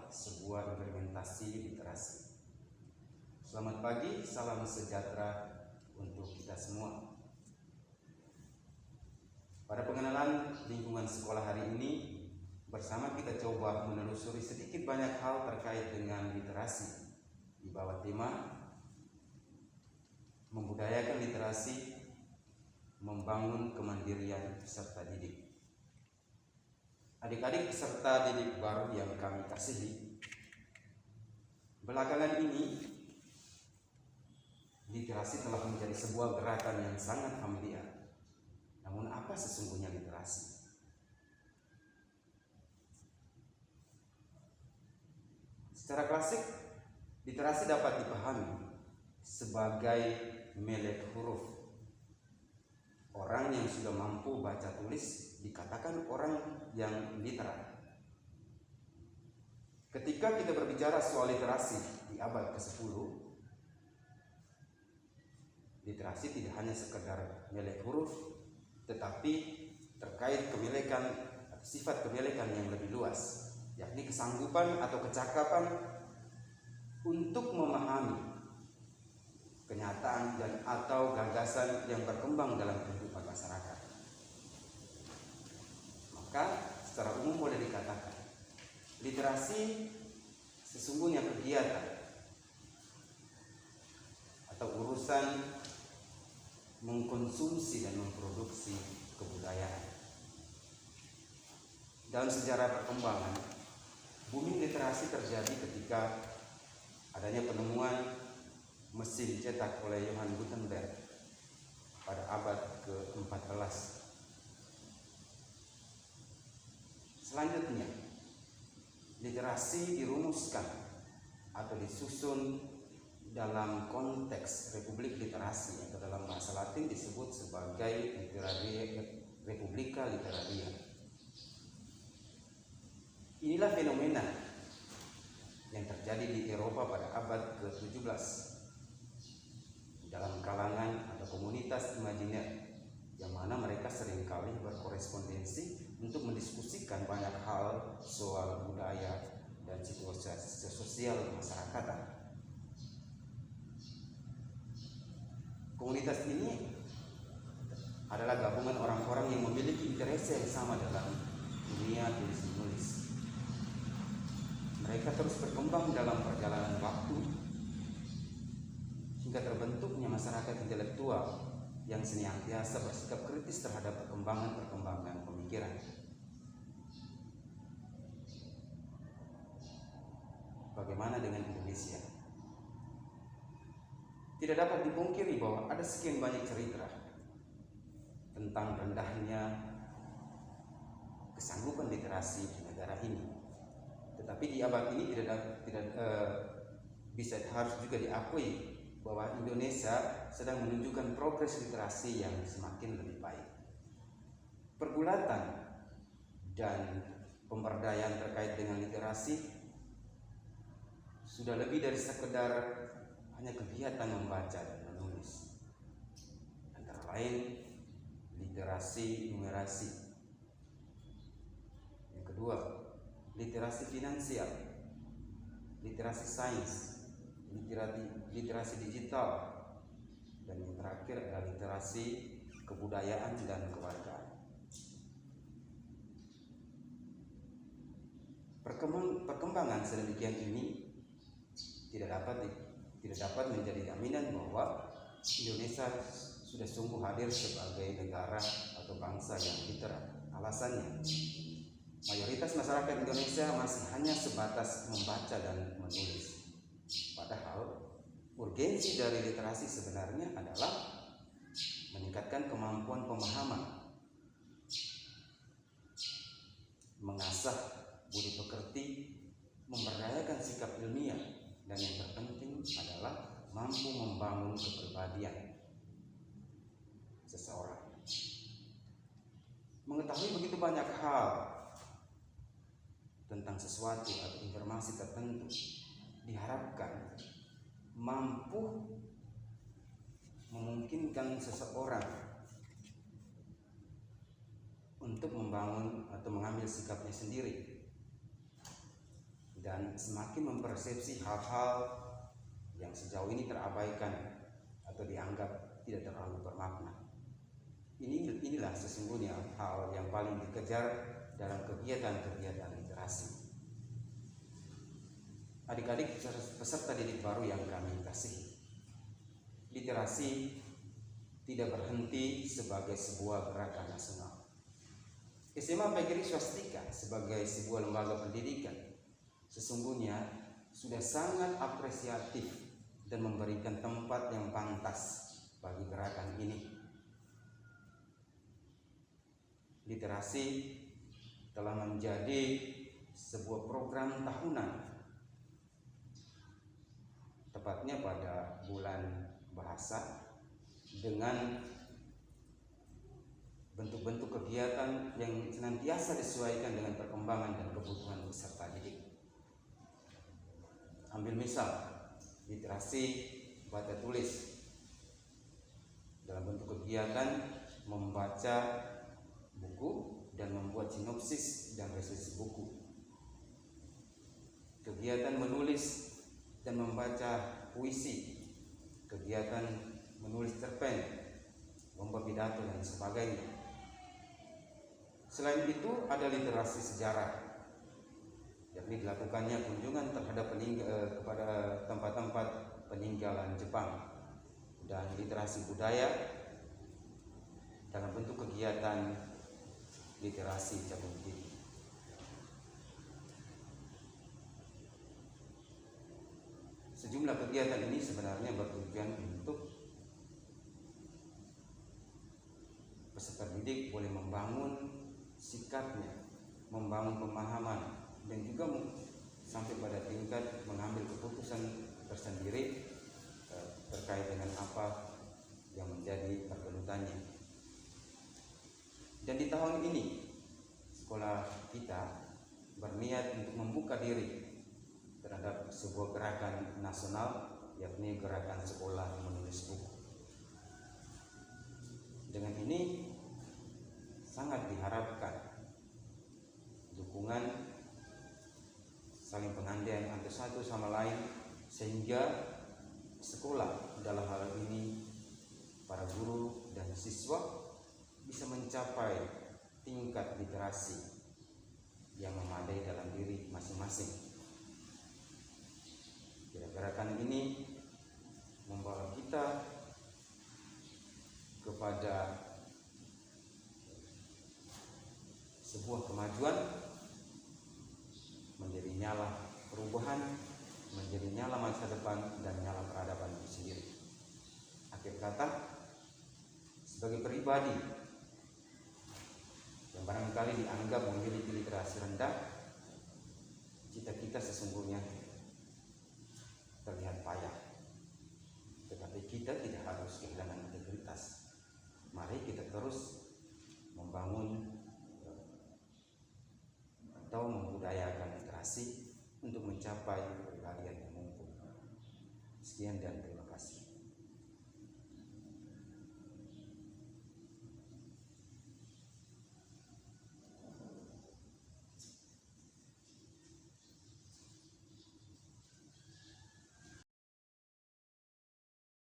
sebuah implementasi literasi. Selamat pagi, salam sejahtera untuk kita semua. Pada pengenalan lingkungan sekolah hari ini, bersama kita coba menelusuri sedikit banyak hal terkait dengan literasi di bawah tema membudayakan literasi, membangun kemandirian peserta didik. Adik-adik peserta didik baru yang kami kasihi, belakangan ini literasi telah menjadi sebuah gerakan yang sangat familiar. Namun apa sesungguhnya literasi? Secara klasik, literasi dapat dipahami sebagai melek huruf. Orang yang sudah mampu baca tulis dikatakan orang yang literat. Ketika kita berbicara soal literasi di abad ke-10, literasi tidak hanya sekedar melek huruf, tetapi terkait kemelekan, sifat kemelekan yang lebih luas, yakni kesanggupan atau kecakapan untuk memahami kenyataan dan atau gagasan yang berkembang dalam kehidupan masyarakat. Maka secara umum boleh dikatakan literasi sesungguhnya kegiatan atau urusan mengkonsumsi dan memproduksi kebudayaan. Dalam sejarah perkembangan, booming literasi terjadi ketika adanya penemuan mesin cetak oleh Johann Gutenberg pada abad ke-14. Selanjutnya, literasi dirumuskan atau disusun dalam konteks Republik Literasi atau dalam bahasa Latin disebut sebagai Republica Literaria. Inilah fenomena yang terjadi di Eropa pada abad ke-17 dalam kalangan atau komunitas imajiner, yang mana mereka seringkali berkorespondensi untuk mendiskusikan banyak hal soal budaya dan situasi sosial masyarakat. Komunitas ini adalah gabungan orang-orang yang memiliki interest yang sama dalam dunia tulis-menulis. Mereka terus berkembang dalam perjalanan waktu hingga terbentuknya masyarakat intelektual yang senantiasa bersikap kritis terhadap perkembangan pemikiran. Bagaimana dengan Indonesia? Tidak dapat dipungkiri bahwa ada sekian banyak cerita tentang rendahnya kesanggupan literasi di negara ini. Tetapi di abad ini harus juga diakui bahwa Indonesia sedang menunjukkan progres literasi yang semakin lebih baik. Pergulatan dan pemberdayaan terkait dengan literasi sudah lebih dari sekedar hanya kegiatan membaca dan menulis. Antara lain literasi numerasi. Yang kedua, literasi finansial, literasi sains, literasi digital, dan yang terakhir adalah literasi kebudayaan dan kewargaan. Perkembangan sedemikian ini tidak dapat menjadi jaminan bahwa Indonesia sudah sungguh hadir sebagai negara atau bangsa yang literat. Alasannya, mayoritas masyarakat Indonesia masih hanya sebatas membaca dan menulis. Padahal urgensi dari literasi sebenarnya adalah meningkatkan kemampuan pemahaman, mengasah budi pekerti, memberdayakan sikap ilmiah, dan yang terpenting adalah mampu membangun kepribadian seseorang. Mengetahui begitu banyak hal tentang sesuatu atau informasi tertentu diharapkan mampu memungkinkan seseorang untuk membangun atau mengambil sikapnya sendiri dan semakin mempersepsi hal-hal yang sejauh ini terabaikan atau dianggap tidak terlalu bermakna. Inilah sesungguhnya hal yang paling dikejar dalam kegiatan-kegiatan literasi. Adik-adik peserta didik baru yang kami kasihi, literasi tidak berhenti sebagai sebuah gerakan nasional. SMA PGRI Swastika sebagai sebuah lembaga pendidikan sesungguhnya sudah sangat apresiatif dan memberikan tempat yang pantas bagi gerakan ini. Literasi telah menjadi sebuah program tahunan, tepatnya pada bulan bahasa, dengan bentuk-bentuk kegiatan yang senantiasa disesuaikan dengan perkembangan dan kebutuhan peserta didik. Ambil misal, literasi baca tulis dalam bentuk kegiatan membaca buku dan membuat sinopsis dan resensi buku. Kegiatan menulis dan membaca puisi, kegiatan menulis cerpen, lomba pidato dan sebagainya. Selain itu ada literasi sejarah, yakni dilakukannya kunjungan terhadap kepada tempat-tempat peninggalan Jepang, dan literasi budaya dalam bentuk kegiatan literasi cabang tinggi. Sejumlah kegiatan ini sebenarnya bertujuan untuk peserta didik boleh membangun sikapnya, membangun pemahaman, dan juga sampai pada tingkat mengambil keputusan tersendiri terkait dengan apa yang menjadi pergelutannya. Dan di tahun ini sekolah kita berniat untuk membuka diri terhadap sebuah gerakan nasional, yakni gerakan sekolah menulis buku. Dengan ini sangat diharapkan dukungan saling pengandaian antara satu sama lain, sehingga sekolah dalam hal ini para guru dan siswa bisa mencapai tingkat literasi yang memadai dalam diri masing-masing. Gerakan ini membawa kita kepada sebuah kemajuan, menjadi nyala perubahan, menjadi nyala masa depan dan nyala peradaban itu sendiri. Akhir kata, sebagai pribadi yang barangkali dianggap memiliki literasi rendah, cita-cita sesungguhnya terlihat payah, tetapi kita tidak harus kehilangan integritas. Mari kita terus membangun atau membudayakan literasi untuk mencapai kepribadian yang mumpuni. Sekian dan terima kasih.